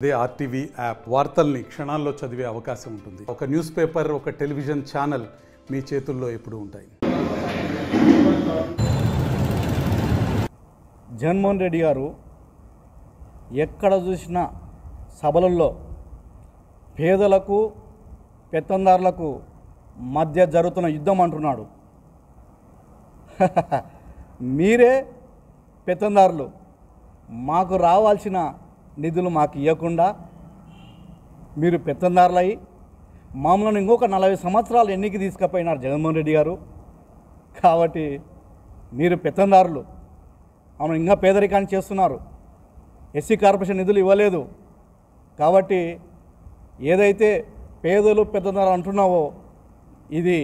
అదే RTV app వార్తల్ని క్షణాల్లో చదివే అవకాశం ఉంటుంది. ఒక న్యూస్ పేపర్, ఒక టెలివిజన్ ఛానల్ మీ చేతుల్లో ఎప్పుడూ ఉంటాయి. జగన్మోహన్ రెడ్డి గారు ఎక్కడ చూసినా సభలలో పేదలకు పెత్తందారులకు మధ్య జరుగుతున్న యుద్ధం అంటున్నాడు. మీరే పెత్తందారులు, మాకు రావాల్సిన నిధులు మాకు ఇవ్వకుండా మీరు పెత్తందారులయ్యి మామూలు ఇంకొక 40 సంవత్సరాలు ఎన్నికి తీసుకుపోయినారు జగన్మోహన్ రెడ్డి గారు. కాబట్టి మీరు పెత్తందారులు, అవును, ఇంకా పేదరికాన్ని చేస్తున్నారు. ఎస్సీ కార్పొరేషన్ నిధులు ఇవ్వలేదు. కాబట్టి ఏదైతే పేదలు పెత్తందారులు అంటున్నావో ఇది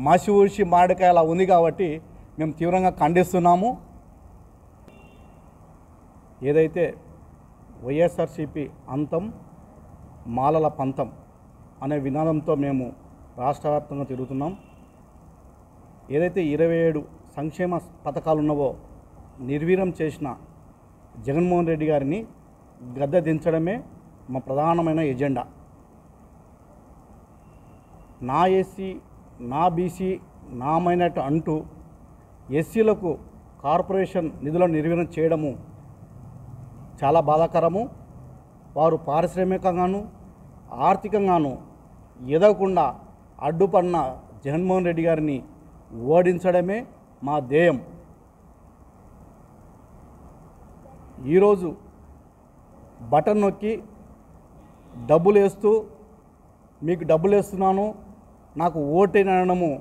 మసి ఊసి మామిడికాయలా ఉంది. కాబట్టి మేము తీవ్రంగా ఖండిస్తున్నాము. ఏదైతే వైఎస్ఆర్సీపీ అంతం మాలల పంతం అనే విధానంతో మేము రాష్ట్ర వ్యాప్తంగా తిరుగుతున్నాం. ఏదైతే 27 సంక్షేమ పథకాలు ఉన్నవో నిర్వీర్యం చేసిన జగన్మోహన్ రెడ్డి గారిని గద్దె దించడమే మా ప్రధానమైన ఎజెండా. నా ఎస్సీ, నా బీసీ, నా మైనారిటీ అంటూ ఎస్సీలకు కార్పొరేషన్ నిధులను నిర్వీర్యం చేయడము చాలా బాధాకరము. వారు పారిశ్రామికంగాను ఆర్థికంగాను ఎదగకుండా అడ్డుపడిన జగన్మోహన్ రెడ్డి గారిని ఓడించడమే మా ధ్యేయం. ఈరోజు బటన్ నొక్కి డబ్బులు వేస్తూ మీకు డబ్బులు వేస్తున్నాను, నాకు ఓటేనడము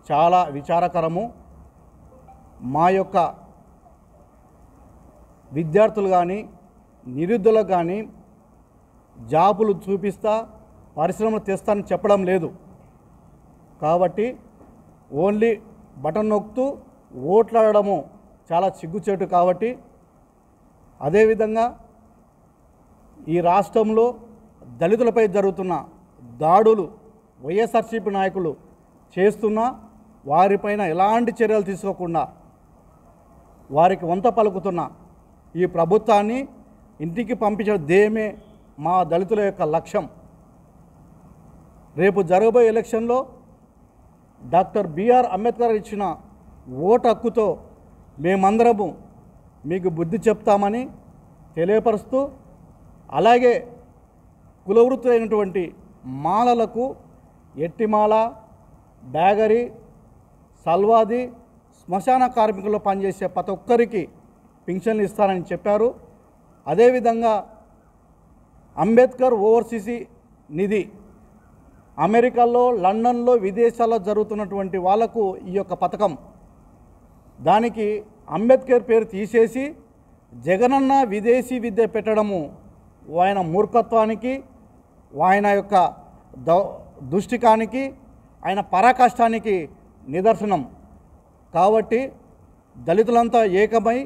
చాలా విచారకరము. మా యొక్క విద్యార్థులు కానీ నిరుద్యోగులకు కానీ జాబులు చూపిస్తా, పరిశ్రమలు తెస్తానని చెప్పడం లేదు. కాబట్టి ఓన్లీ బటన్ నొక్కుతూ ఓట్లాడడము చాలా సిగ్గుచేటు. కాబట్టి అదేవిధంగా ఈ రాష్ట్రంలో దళితులపై జరుగుతున్న దాడులు వైఎస్ఆర్సీపీ నాయకులు చేస్తున్నా వారిపైన ఎలాంటి చర్యలు తీసుకోకుండా వారికి వంత పలుకుతున్న ఈ ప్రభుత్వాన్ని ఇంటికి పంపించే ధ్యేయమే మా దళితుల యొక్క లక్ష్యం. రేపు జరగబోయే ఎలక్షన్లో డాక్టర్ బిఆర్ అంబేద్కర్ ఇచ్చిన ఓటు హక్కుతో మేమందరము మీకు బుద్ధి చెప్తామని తెలియపరుస్తూ, అలాగే కులవృత్తులైనటువంటి మాలలకు ఎట్టిమాల, బ్యాగరి, సల్వాది, శ్మశాన కార్మికుల్లో పనిచేసే ప్రతి ఒక్కరికి పింఛన్లు ఇస్తారని చెప్పారు. అదేవిధంగా అంబేద్కర్ ఓవర్సీసీ నిధి అమెరికాలో, లండన్లో, విదేశాల్లో జరుగుతున్నటువంటి వాళ్లకు ఈ యొక్క పథకం, దానికి అంబేద్కర్ పేరు తీసేసి జగనన్న విదేశీ విద్య పెట్టడము ఆయన మూర్ఖత్వానికి, ఆయన యొక్క దుష్టికానికి, ఆయన పరాకాష్టానికి నిదర్శనం. కాబట్టి దళితులంతా ఏకమై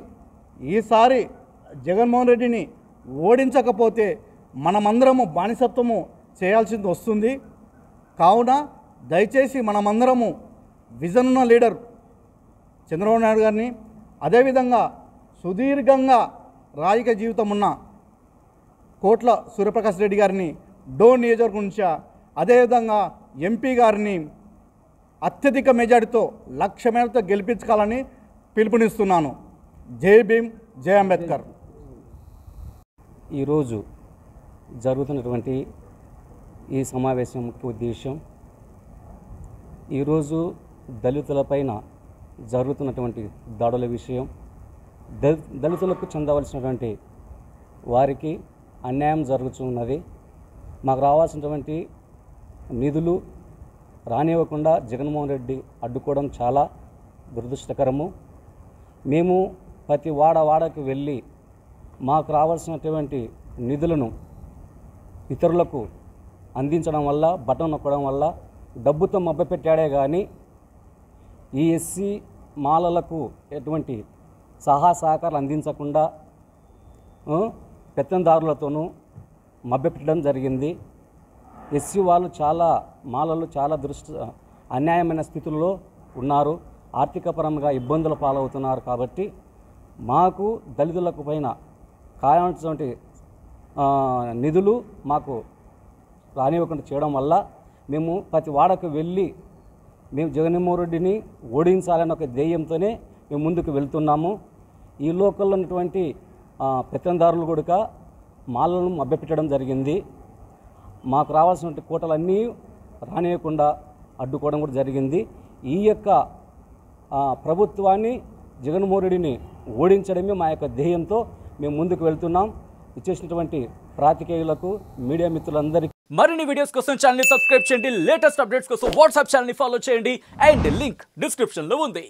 ఈసారి జగన్మోహన్ రెడ్డిని ఓడించకపోతే మనమందరము బానిసత్వము చేయాల్సింది వస్తుంది. కావున దయచేసి మనమందరము విజన్ ఉన్న లీడర్ చంద్రబాబు నాయుడు గారిని, అదేవిధంగా సుదీర్ఘంగా రాజకీయ జీవితం ఉన్న కోట్ల సూర్యప్రకాష్ రెడ్డి గారిని డోన్ నియోజకవర్గం నుంచి, అదేవిధంగా ఎంపీ గారిని అత్యధిక మెజార్టీతో 1,00,000 మేరతో గెలిపించాలని పిలుపునిస్తున్నాను. జై భీమ్, జై అంబేద్కర్. ఈరోజు జరుగుతున్నటువంటి ఈ సమావేశం ముఖ్య ఉద్దేశం, ఈరోజు దళితులపైన జరుగుతున్నటువంటి దాడుల విషయం, దళితులకు చెందవలసినటువంటి వారికి అన్యాయం జరుగుతున్నది. మాకు రావాల్సినటువంటి నిధులు రానివ్వకుండా జగన్మోహన్ రెడ్డి అడ్డుకోవడం చాలా దురదృష్టకరము. మేము ప్రతి వాడకు వెళ్ళి మాకు రావాల్సినటువంటి నిధులను ఇతరులకు అందించడం వల్ల, బటన్ నొక్కడం వల్ల డబ్బుతో మభ్యపెట్టాడే కానీ ఈ ఎస్సీ మాలలకు ఎటువంటి సహకారాలు అందించకుండా పెత్తందారులతోనూ మభ్యపెట్టడం జరిగింది. ఎస్సీ వాళ్ళు మాలలు చాలా అన్యాయమైన స్థితుల్లో ఉన్నారు, ఆర్థికపరంగా ఇబ్బందుల పాలవుతున్నారు. కాబట్టి మాకు దళితులకు పైన కావాల్సినటువంటి నిధులు మాకు రానివ్వకుండా చేయడం వల్ల మేము ప్రతి వాడకు వెళ్ళి మేము జగన్మోహన్ రెడ్డిని ఓడించాలన్న ఒక ధ్యేయంతోనే మేము ముందుకు వెళ్తున్నాము. ఈ లోకల్లో ఉన్నటువంటి పెత్తందారులు కూడా మాలను మభ్యపెట్టడం జరిగింది. మాకు రావాల్సిన కోటలన్నీ రానియకుండా అడ్డుకోవడం కూడా జరిగింది. ఈ యొక్క ప్రభుత్వాన్ని జగన్మోహన్ రెడ్డిని ఓడించడమే మా యొక్క ధ్యేయంతో మేము ముందుకు వెళ్తున్నాం. ఇచ్చేసినటువంటి పాత్రికేయులకు మీడియా మిత్రులందరికీ మరిన్ని వీడియోస్ కోసం ఛానల్ ని సబ్స్క్రైబ్ చేయండి. లేటెస్ట్ అప్డేట్స్ కోసం వాట్సాప్ ఛానల్ ని ఫాలో చేయండి. అండ్ లింక్ డిస్క్రిప్షన్ లో ఉంది.